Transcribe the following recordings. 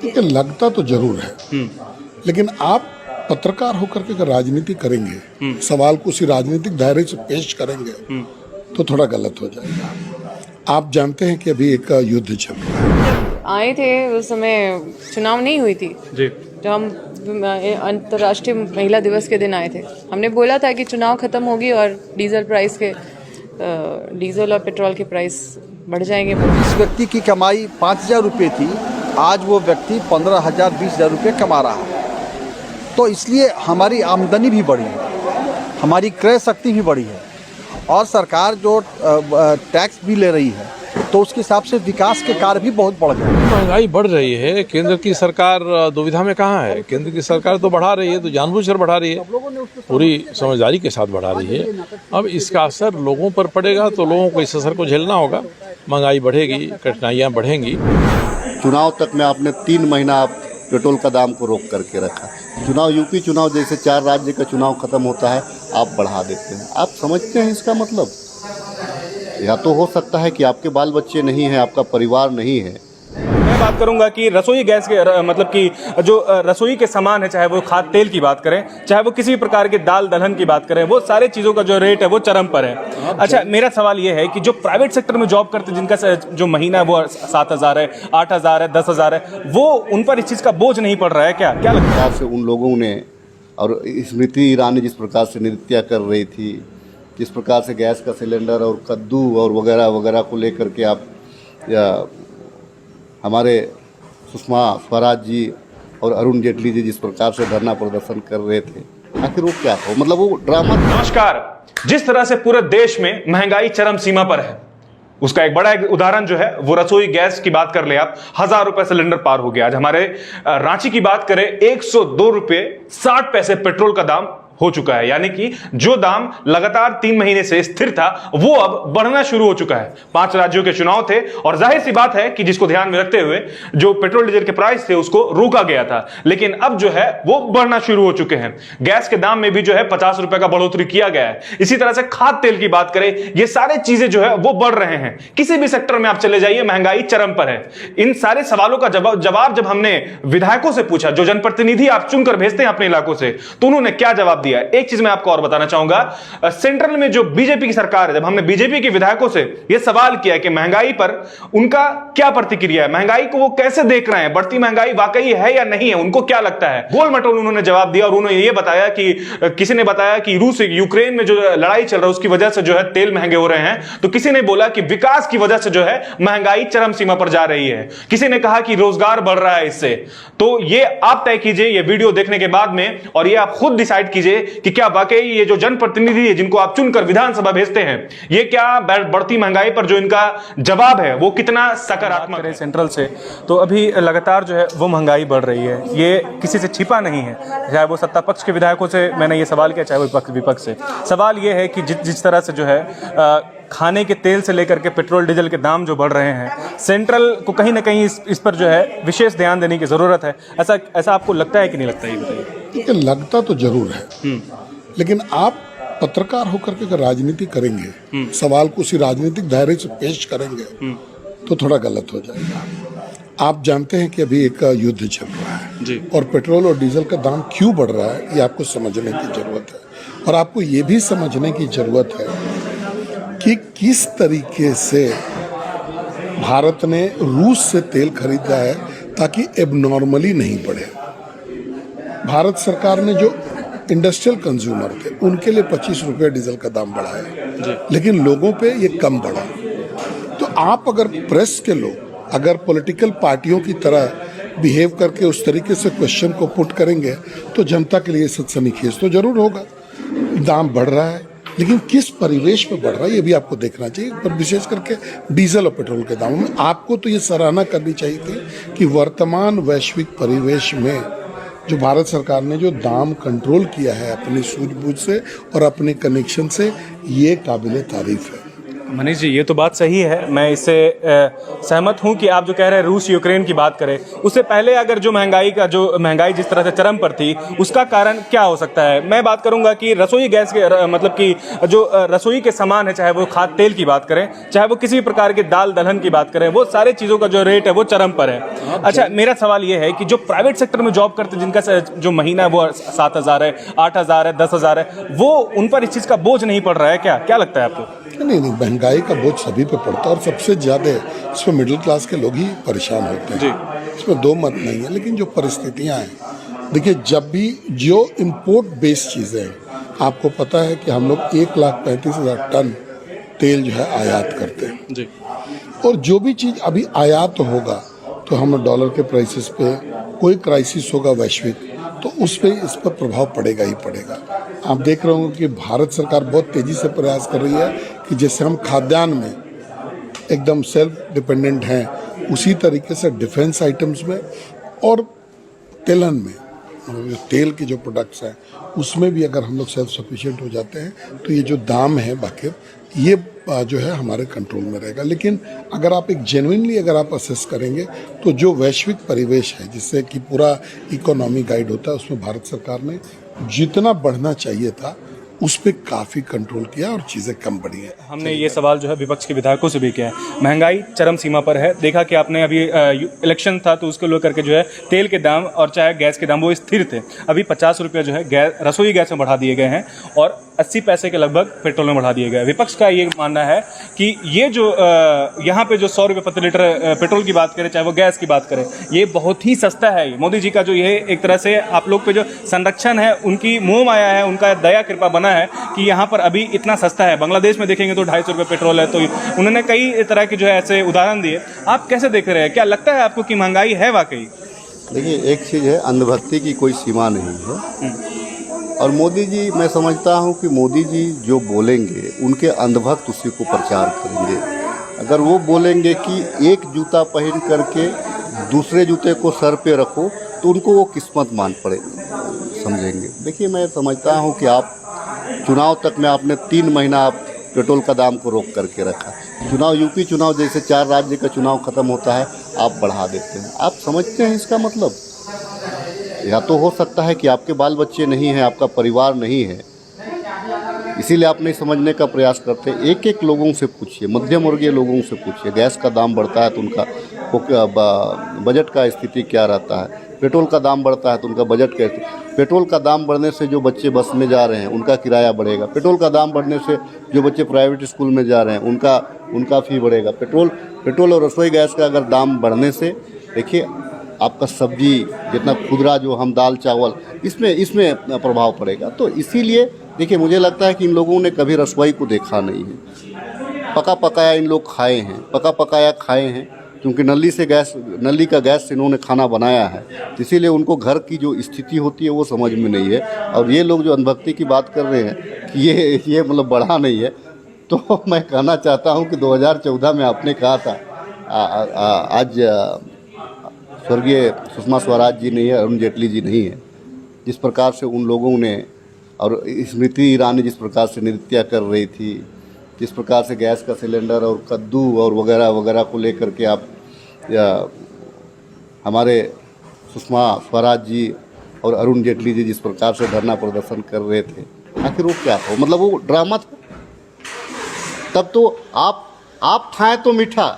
देखिए, लगता तो जरूर है, लेकिन आप पत्रकार होकर के अगर राजनीति करेंगे, सवाल को उसी राजनीतिक दायरे से पेश करेंगे, तो थोड़ा गलत हो जाएगा। आप जानते हैं कि अभी एक युद्ध चल रहा है। आए थे उस समय चुनाव नहीं हुई थी जी। जब हम अंतर्राष्ट्रीय महिला दिवस के दिन आए थे। हमने बोला था कि चुनाव खत्म होगी और डीजल और पेट्रोल के प्राइस बढ़ जाएंगे। इस व्यक्ति की कमाई 5,000 रुपये थी, आज वो व्यक्ति 15,000 20,000 रुपये कमा रहा है। तो इसलिए हमारी आमदनी भी बढ़ी है, हमारी क्रय शक्ति भी बढ़ी है, और सरकार जो टैक्स भी ले रही है तो उसके हिसाब से विकास के कार्य भी बहुत बढ़ गए। महंगाई बढ़ रही है, केंद्र की सरकार दुविधा में कहाँ है। केंद्र की सरकार तो बढ़ा रही है, तो जानबूझकर बढ़ा रही है, पूरी समझदारी के साथ बढ़ा रही है। अब इसका असर लोगों पर पड़ेगा, तो लोगों को इस असर को झेलना होगा। महंगाई बढ़ेगी, कठिनाइयाँ बढ़ेंगी। चुनाव तक में आपने 3 महीना आप पेट्रोल का दाम को रोक करके रखा। चुनाव यूपी चुनाव जैसे 4 राज्य का चुनाव खत्म होता है, आप बढ़ा देते हैं। आप समझते हैं इसका मतलब? या तो हो सकता है कि आपके बाल बच्चे नहीं हैं, आपका परिवार नहीं है। मैं बात करूंगा कि रसोई गैस के मतलब कि जो रसोई के सामान है, चाहे वो खाद्य तेल की बात करें, चाहे वो किसी भी प्रकार के दाल दलहन की बात करें, वो सारे चीज़ों का जो रेट है वो चरम पर है। अच्छा, मेरा सवाल ये है कि जो प्राइवेट सेक्टर में जॉब करते हैं, जिनका जो महीना है वो 7,000 है, 8,000 है, 10,000 है, वो उन पर इस चीज़ का बोझ नहीं पड़ रहा है क्या लगता है? से उन लोगों ने, और स्मृति ईरानी जिस प्रकार से नृत्य कर रही थी, जिस प्रकार से गैस का सिलेंडर और कद्दू और वगैरह वगैरह को लेकर के आप, या हमारे सुषमा स्वराज जी और अरुण जेटली जी जिस प्रकार से धरना प्रदर्शन कर रहे थे, आखिर वो क्या हो, मतलब वो ड्रामा। नमस्कार। जिस तरह से पूरे देश में महंगाई चरम सीमा पर है, उसका एक बड़ा उदाहरण जो है वो रसोई गैस की बात कर ले आप, 1,000 रुपए सिलेंडर पार हो गया। आज हमारे रांची की बात करें, 102 रुपये 60 पैसे पेट्रोल का दाम हो चुका है। यानी कि जो दाम लगातार 3 महीने से स्थिर था, वो अब बढ़ना शुरू हो चुका है। 5 राज्यों के चुनाव थे, और जाहिर सी बात है कि जिसको ध्यान में रखते हुए जो पेट्रोल डीजल के प्राइस थे उसको रोका गया था, लेकिन अब जो है वो बढ़ना शुरू हो चुके हैं। गैस के दाम में भी जो है 50 रुपए का बढ़ोतरी किया गया है। इसी तरह से खाद्य तेल की बात करें, ये सारे चीजें जो है वो बढ़ रहे हैं। किसी भी सेक्टर में आप चले जाइए, महंगाई चरम पर है। इन सारे सवालों का जवाब जब हमने विधायकों से पूछा, जो जनप्रतिनिधि आप चुनकर भेजते हैं अपने इलाकों से, तो उन्होंने क्या जवाब दिया। एक चीज मैं आपको और बताना चाहूंगा, सेंट्रल में जो बीजेपी की सरकार है, जब हमने बीजेपी के विधायकों से यह सवाल किया कि महंगाई पर उनका क्या प्रतिक्रिया है, महंगाई को वो कैसे देख रहे हैं, बढ़ती महंगाई वाकई है या नहीं है, उनको क्या लगता है, गोल मटोल उन्होंने जवाब दिया। और उन्होंने ये बताया कि किसी ने बताया कि रूस यूक्रेन में जो लड़ाई चल रहा है उसकी वजह से जो है तेल महंगे हो रहे हैं, तो किसी ने बोला कि विकास की वजह से जो है महंगाई चरम सीमा पर जा रही है, किसी ने कहा कि रोजगार बढ़ रहा है इससे। तो ये आप तय कीजिए ये वीडियो देखने के बाद में, और ये आप खुद डिसाइड कीजिए कि क्या वाकई ये जो जनप्रतिनिधि है जिनको आप चुनकर विधानसभा भेजते हैं, ये क्या बढ़ती महंगाई पर जो इनका जवाब है वो कितना सकारात्मक है। सेंट्रल से तो अभी लगातार जो है वो महंगाई बढ़ रही है, ये किसी से छिपा नहीं है। चाहे वो सत्ता पक्ष के विधायकों से मैंने ये सवाल किया, चाहे वो विपक्ष से। सवाल ये है कि जिस तरह से जो है खाने के तेल से लेकर के पेट्रोल डीजल के दाम जो बढ़ रहे हैं, सेंट्रल को कहीं ना कहीं इस पर जो है विशेष ध्यान देने की जरूरत है। ऐसा आपको लगता है कि नहीं लगता, ये बताइए। लगता तो जरूर है, लेकिन आप पत्रकार होकर के अगर राजनीति करेंगे, सवाल को उसी राजनीतिक दायरे से पेश करेंगे, तो थोड़ा गलत हो जाएगा। आप जानते हैं कि अभी एक युद्ध चल रहा है जी, और पेट्रोल और डीजल का दाम क्यों बढ़ रहा है, ये आपको समझने की जरूरत है। और आपको ये भी समझने की जरूरत है कि किस तरीके से भारत ने रूस से तेल खरीदा है ताकि एबनॉर्मली नहीं बढ़े। भारत सरकार ने जो इंडस्ट्रियल कंज्यूमर थे उनके लिए 25 रुपये डीजल का दाम बढ़ा है, लेकिन लोगों पे ये कम बढ़ा। तो आप अगर प्रेस के लोग अगर पॉलिटिकल पार्टियों की तरह बिहेव करके उस तरीके से क्वेश्चन को पुट करेंगे, तो जनता के लिए सनसनीखेज तो जरूर होगा। दाम बढ़ रहा है, लेकिन किस परिवेश में बढ़ रहा है ये भी आपको देखना चाहिए। पर विशेष करके डीजल और पेट्रोल के दामों में आपको तो ये सराहना करनी चाहिए थी कि वर्तमान वैश्विक परिवेश में जो भारत सरकार ने जो दाम कंट्रोल किया है अपनी सूझबूझ से और अपने कनेक्शन से, ये काबिले तारीफ है। मनीष जी, ये तो बात सही है, मैं इससे सहमत हूं कि आप जो कह रहे हैं रूस यूक्रेन की बात करें, उससे पहले अगर जो महंगाई जिस तरह से चरम पर थी, उसका कारण क्या हो सकता है? मैं बात करूंगा कि रसोई गैस के मतलब कि जो रसोई के सामान है, चाहे वो खाद्य तेल की बात करें, चाहे वो किसी भी प्रकार के दाल दलहन की बात करें, वो सारे चीज़ों का जो रेट है वो चरम पर है। अच्छा, मेरा सवाल ये है कि जो प्राइवेट सेक्टर में जॉब करते जिनका जो महीना है वो 7,000 है, 8,000 है, 10,000 है, वो उन पर इस चीज़ का बोझ नहीं पड़ रहा है क्या लगता है आपको? नहीं, महंगाई का बोझ सभी पे पड़ता है और सबसे ज़्यादा इसमें मिडिल क्लास के लोग ही परेशान होते हैं। इसमें दो मत नहीं है, लेकिन जो परिस्थितियां हैं, देखिए, जब भी जो इम्पोर्ट बेस्ड चीज़ें हैं, आपको पता है कि हम लोग 1,35,000 टन तेल जो है आयात करते हैं जी। और जो भी चीज़ अभी आयात होगा तो हम डॉलर के प्राइसेस पे कोई क्राइसिस होगा वैश्विक, तो उस पर इस पर प्रभाव पड़ेगा ही पड़ेगा। आप देख रहे हो कि भारत सरकार बहुत तेज़ी से प्रयास कर रही है कि जैसे हम खाद्यान्न में एकदम सेल्फ डिपेंडेंट हैं, उसी तरीके से डिफेंस आइटम्स में और तिलहन में, मतलब जो तेल के जो प्रोडक्ट्स हैं उसमें भी अगर हम लोग सेल्फ सफिशिएंट हो जाते हैं तो ये जो दाम है बाकी ये जो है हमारे कंट्रोल में रहेगा। लेकिन अगर आप एक जेन्युइनली अगर आप असेस करेंगे तो जो वैश्विक परिवेश है जिससे कि पूरा इकोनॉमी गाइड होता है, उसमें भारत सरकार ने जितना बढ़ना चाहिए था उस पर काफ़ी कंट्रोल किया और चीज़ें कम बढ़ी है। हमने ये सवाल जो है विपक्ष के विधायकों से भी किया है। महंगाई चरम सीमा पर है। देखा कि आपने अभी इलेक्शन था तो उसको लेकर के जो है तेल के दाम और चाहे गैस के दाम वो स्थिर थे। अभी 50 रुपये जो है रसोई गैस में बढ़ा दिए गए हैं और 80 पैसे के लगभग पेट्रोल में बढ़ा दिए गए। विपक्ष का ये मानना है कि ये जो यहाँ पे जो 100 रुपये प्रति लीटर पेट्रोल की बात करें, चाहे वो गैस की बात करें, ये बहुत ही सस्ता है। मोदी जी का जो ये एक तरह से आप लोग पे जो संरक्षण है, उनकी मोह माया है, उनका दया कृपा बना है कि यहाँ पर अभी इतना सस्ता है। बांग्लादेश में देखेंगे तो 250 रुपये पेट्रोल है। तो उन्होंने कई तरह के जो है ऐसे उदाहरण दिए। आप कैसे देख रहे हैं? क्या लगता है आपको कि महंगाई है वाकई? देखिए, एक चीज़ है, अंधभक्ति की कोई सीमा नहीं है। और मोदी जी, मैं समझता हूं कि मोदी जी जो बोलेंगे उनके अंधभक्त उसी को प्रचार करेंगे। अगर वो बोलेंगे कि एक जूता पहन करके दूसरे जूते को सर पे रखो तो उनको वो किस्मत मान पड़े समझेंगे। देखिए, मैं समझता हूं कि आप चुनाव तक में आपने 3 महीना आप पेट्रोल का दाम को रोक करके रखा। चुनाव, यूपी चुनाव जैसे 4 राज्य का चुनाव खत्म होता है, आप बढ़ा देते हैं। आप समझते हैं इसका मतलब? या तो हो सकता है कि आपके बाल बच्चे नहीं हैं, आपका परिवार नहीं है, इसीलिए आप नहीं समझने का प्रयास करते। एक एक लोगों से पूछिए, मध्यम वर्गीय लोगों से पूछिए, गैस का दाम बढ़ता है तो उनका बजट का स्थिति क्या रहता है। पेट्रोल का दाम बढ़ता है तो उनका बजट कैसे। पेट्रोल का दाम बढ़ने से जो बच्चे बस में जा रहे हैं उनका किराया बढ़ेगा। पेट्रोल का दाम बढ़ने से जो बच्चे प्राइवेट स्कूल में जा रहे हैं उनका फ़ी बढ़ेगा। पेट्रोल और रसोई गैस का अगर दाम बढ़ने से, देखिए, आपका सब्जी जितना खुदरा जो हम दाल चावल इसमें प्रभाव पड़ेगा। तो इसीलिए देखिए, मुझे लगता है कि इन लोगों ने कभी रसोई को देखा नहीं है। पका पकाया इन लोग खाए हैं, पका पकाया खाए हैं, क्योंकि नली का गैस से इन्होंने खाना बनाया है। इसीलिए उनको घर की जो स्थिति होती है वो समझ में नहीं है। और ये लोग जो अंधभक्ति की बात कर रहे हैं कि ये मतलब बढ़ा नहीं है, तो मैं कहना चाहता हूँ कि 2014 में आपने कहा था, आज स्वर्गीय सुषमा स्वराज जी नहीं है, अरुण जेटली जी नहीं है, जिस प्रकार से उन लोगों ने और स्मृति ईरानी जिस प्रकार से नृत्य कर रही थी, जिस प्रकार से गैस का सिलेंडर और कद्दू और वगैरह वगैरह को लेकर के आप हमारे सुषमा स्वराज जी और अरुण जेटली जी जिस प्रकार से धरना प्रदर्शन कर रहे थे, आखिर वो क्या था? मतलब वो ड्रामा था। तब तो आप खाएं तो मीठा,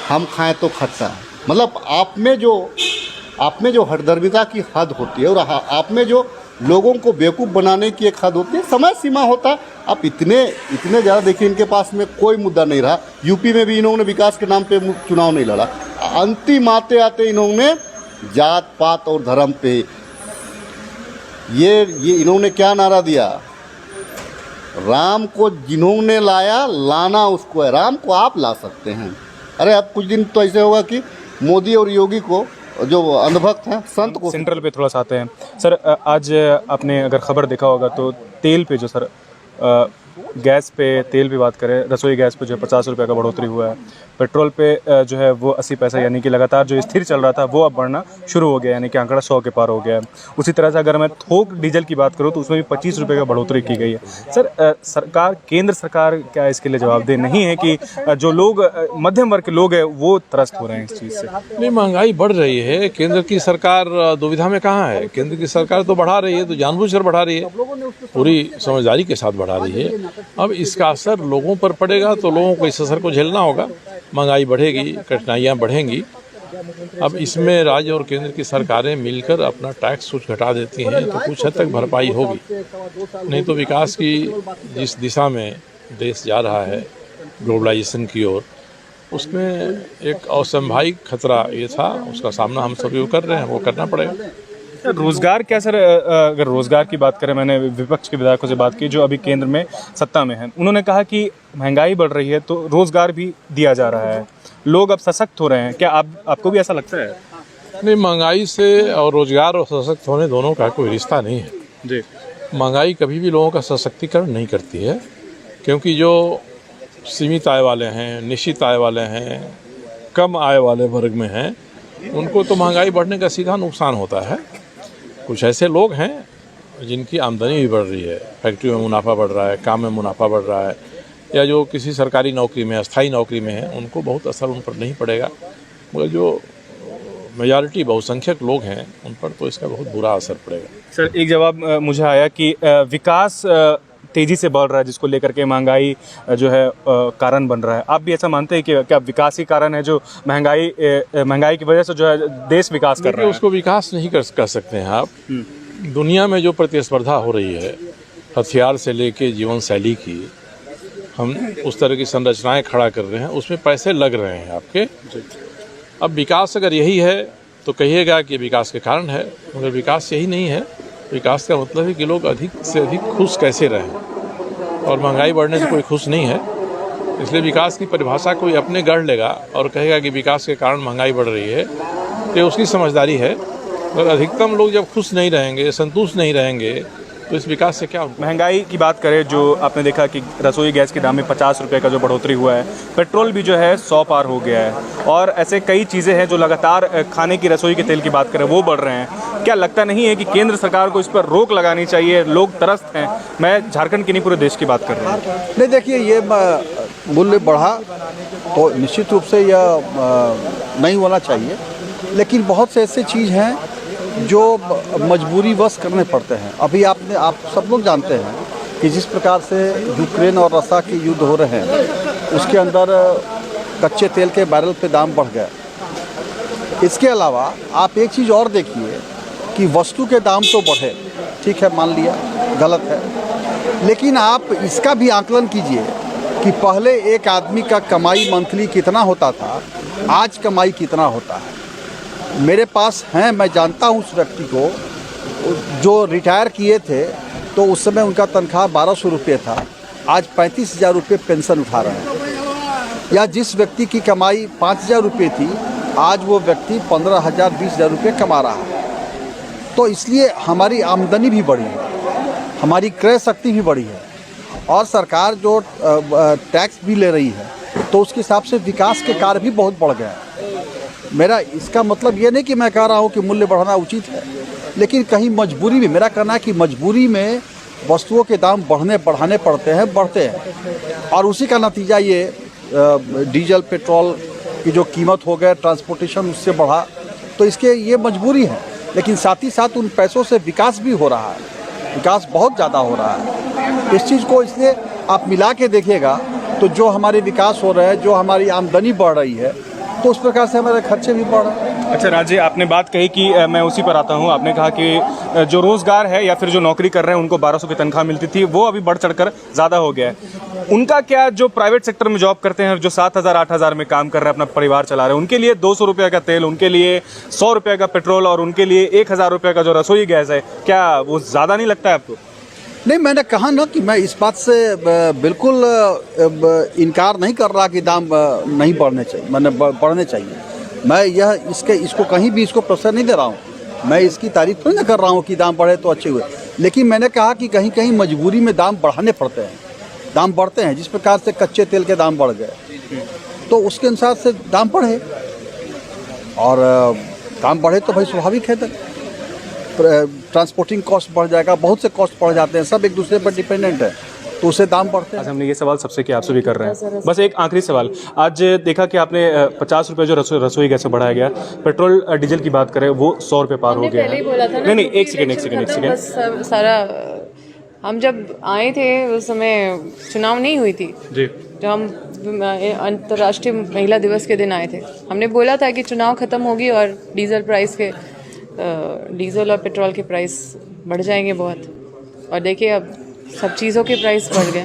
हम खाएं तो खट्टा। मतलब आप में जो हठधर्मिता की हद होती है और आप में जो लोगों को बेवकूफ़ बनाने की एक हद होती है, समय सीमा होता है। आप इतने ज़्यादा देखिए, इनके पास में कोई मुद्दा नहीं रहा। यूपी में भी इन्होंने विकास के नाम पे चुनाव नहीं लड़ा। अंतिम आते इन्होंने जात पात और धर्म पे ये इन्होंने क्या नारा दिया? राम को जिन्होंने लाना उसको है। राम को आप ला सकते हैं। अरे अब कुछ दिन तो ऐसे होगा कि मोदी और योगी को, जो अंधभक्त हैं, संत को। सेंट्रल पे थोड़ा सा आते हैं सर। आज आपने अगर खबर देखा होगा तो तेल पे जो सर गैस पे, तेल पे बात करें, रसोई गैस पे जो है 50 रुपये का बढ़ोतरी हुआ है, पेट्रोल पे जो है वो 80 पैसा, यानी कि लगातार जो स्थिर चल रहा था वो अब बढ़ना शुरू हो गया, यानी कि आंकड़ा 100 के पार हो गया है। उसी तरह से अगर मैं थोक डीजल की बात करूँ तो उसमें भी 25 रुपये का बढ़ोतरी की गई है। सर, सरकार, केंद्र सरकार क्या इसके लिए जवाबदेह नहीं है कि जो लोग मध्यम वर्ग के लोग हैं वो त्रस्त हो रहे हैं इस चीज़ से? नहीं, महंगाई बढ़ रही है, केंद्र की सरकार दुविधा में कहाँ है? केंद्र की सरकार तो बढ़ा रही है, तो जानबूझकर बढ़ा रही है, पूरी समझदारी के साथ बढ़ा रही है। अब इसका असर लोगों पर पड़ेगा तो लोगों को इस असर को झेलना होगा। महंगाई बढ़ेगी, कठिनाइयाँ बढ़ेंगी। अब इसमें राज्य और केंद्र की सरकारें मिलकर अपना टैक्स कुछ घटा देती हैं तो कुछ हद तक भरपाई होगी, नहीं तो विकास की जिस दिशा में देश जा रहा है ग्लोबलाइजेशन की ओर, उसमें एक असंभाविक खतरा ये था, उसका सामना हम सभी कर रहे हैं, वो करना पड़ेगा। रोजगार क्या सर, अगर रोजगार की बात करें, मैंने विपक्ष के विधायकों से बात की जो अभी केंद्र में सत्ता में हैं, उन्होंने कहा कि महंगाई बढ़ रही है तो रोजगार भी दिया जा रहा है, लोग अब सशक्त हो रहे हैं। क्या आपको भी ऐसा लगता है? नहीं, महंगाई से और रोजगार और सशक्त होने दोनों का कोई रिश्ता नहीं है जी। महंगाई कभी भी लोगों का सशक्तिकरण नहीं करती है, क्योंकि जो सीमित आय वाले हैं, निश्चित आय वाले हैं, कम आय वाले वर्ग में हैं, उनको तो महंगाई बढ़ने का सीधा नुकसान होता है। कुछ ऐसे लोग हैं जिनकी आमदनी भी बढ़ रही है, फैक्ट्री में मुनाफा बढ़ रहा है, काम में मुनाफा बढ़ रहा है, या जो किसी सरकारी नौकरी में, अस्थायी नौकरी में है, उनको बहुत असर उन पर नहीं पड़ेगा, मगर जो मेजॉरिटी बहुसंख्यक लोग हैं उन पर तो इसका बहुत बुरा असर पड़ेगा। सर, एक जवाब मुझे आया कि विकास तेज़ी से बढ़ रहा है, जिसको लेकर के महंगाई जो है कारण बन रहा है। आप भी ऐसा मानते हैं कि क्या विकास ही कारण है जो महंगाई की वजह से जो है देश विकास कर रहा है? उसको विकास नहीं कर सकते हैं आप। दुनिया में जो प्रतिस्पर्धा हो रही है हथियार से लेके जीवन शैली की, हम उस तरह की संरचनाएं खड़ा कर रहे हैं, उसमें पैसे लग रहे हैं आपके। अब विकास अगर यही है तो कहिएगा कि विकास के कारण है, मगर विकास यही नहीं है। विकास का मतलब है कि लोग अधिक से अधिक खुश कैसे रहें, और महंगाई बढ़ने से कोई खुश नहीं है। इसलिए विकास की परिभाषा कोई अपने गढ़ लेगा और कहेगा कि विकास के कारण महंगाई बढ़ रही है, तो उसकी समझदारी है। और अधिकतम लोग जब खुश नहीं रहेंगे, संतुष्ट नहीं रहेंगे, तो इस विकास से क्या होगा? महंगाई की बात करें, जो आपने देखा कि रसोई गैस के दाम में 50 रुपये का जो बढ़ोतरी हुआ है, पेट्रोल भी जो है 100 पार हो गया है, और ऐसे कई चीज़ें हैं जो लगातार, खाने की, रसोई के तेल की बात करें वो बढ़ रहे हैं। क्या लगता नहीं है कि केंद्र सरकार को इस पर रोक लगानी चाहिए? लोग त्रस्त हैं। मैं झारखंड की नहीं, पूरे देश की बात कर रहा हूँ। नहीं, देखिए, ये मूल्य बढ़ा तो निश्चित रूप से यह नहीं होना चाहिए, लेकिन बहुत से ऐसे चीज़ हैं जो मजबूरीवश करने पड़ते हैं। अभी आप सब लोग जानते हैं कि जिस प्रकार से यूक्रेन और रसिया के युद्ध हो रहे हैं, उसके अंदर कच्चे तेल के बैरल पे दाम बढ़ गए। इसके अलावा आप एक चीज़ और देखिए कि वस्तु के दाम तो बढ़े, ठीक है, मान लिया, गलत है, लेकिन आप इसका भी आकलन कीजिए कि पहले एक आदमी का कमाई मंथली कितना होता था, आज कमाई कितना होता है। मेरे पास हैं, मैं जानता हूँ उस व्यक्ति को जो रिटायर किए थे, तो उस समय उनका तनख्वाह 1200 रुपये था, आज 35,000 रुपये पेंशन उठा रहे हैं। या जिस व्यक्ति की कमाई 5,000 रुपये थी, आज वो व्यक्ति 15,000 20,000 रुपये कमा रहा है। तो इसलिए हमारी आमदनी भी बढ़ी है, हमारी क्रय शक्ति भी बढ़ी है, और सरकार जो टैक्स भी ले रही है, तो उसके हिसाब से विकास के कार्य भी बहुत बढ़ गए हैं। मेरा इसका मतलब ये नहीं कि मैं कह रहा हूँ कि मूल्य बढ़ाना उचित है, लेकिन कहीं मजबूरी में, मेरा कहना है कि मजबूरी में वस्तुओं के दाम बढ़ाने पड़ते हैं, और उसी का नतीजा ये डीजल पेट्रोल की जो कीमत हो गए, ट्रांसपोर्टेशन उससे बढ़ा, तो इसके ये मजबूरी है। लेकिन साथ ही साथ उन पैसों से विकास भी हो रहा है, विकास बहुत ज़्यादा हो रहा है। इस चीज़ को इसलिए आप मिला के देखिएगा तो जो हमारे विकास हो रहे हैं, जो हमारी आमदनी बढ़ रही है, तो उस प्रकार से हमारे खर्चे भी बढ़ रहे हैं। अच्छा राज जी, आपने बात कही कि मैं उसी पर आता हूँ। आपने कहा कि जो रोज़गार है या फिर जो नौकरी कर रहे हैं उनको 1200 की तनख्वाह मिलती थी, वो अभी बढ़ चढ़कर ज़्यादा हो गया है। उनका क्या, जो प्राइवेट सेक्टर में जॉब करते हैं, जो 7,000 8,000 में काम कर रहे हैं, अपना परिवार चला रहे हैं, उनके लिए 200 रुपये का तेल, उनके लिए 100 रुपये का पेट्रोल, और उनके लिए 1,000 रुपये का जो रसोई गैस है, क्या वो ज़्यादा नहीं लगता है आपको? नहीं, मैंने कहा ना कि मैं इस बात से बिल्कुल इनकार नहीं कर रहा कि दाम नहीं बढ़ने चाहिए, मैंने बढ़ने चाहिए। मैं इसको कहीं भी इसको प्रेशर नहीं दे रहा हूँ, मैं इसकी तारीफ तो नहीं कर रहा हूँ कि दाम बढ़े तो अच्छे हुए, लेकिन मैंने कहा कि कहीं कहीं मजबूरी में दाम बढ़ाने पड़ते हैं। दाम बढ़ते हैं, जिस प्रकार से कच्चे तेल के दाम बढ़ गए तो उसके अनुसार से दाम बढ़े, और दाम बढ़े तो भाई स्वाभाविक है, ट्रांसपोर्टिंग कॉस्ट बढ़ जाएगा, बहुत से कॉस्ट बढ़ जाते हैं, सब एक दूसरे पर डिपेंडेंट है तो उससे दाम बढ़ते हैं। आज हमने ये सवाल सबसे किया, आपसे भी कर रहे हैं। बस एक आखिरी सवाल, आज देखा कि आपने 50 रुपये जो रसोई गैस से बढ़ाया गया, पेट्रोल डीजल की बात करें वो 100 रुपये पार हो गया पहले ही है। बोला था ना, नहीं, क्योंकि एक सेकेंड बस सारा हम जब आए थे उस समय चुनाव नहीं हुई थी जी। जो हम अंतर्राष्ट्रीय महिला दिवस के दिन आए थे, हमने बोला था कि चुनाव खत्म होगी और डीजल और पेट्रोल के प्राइस बढ़ जाएंगे बहुत, और देखिए अब सब चीज़ों के प्राइस बढ़ गए।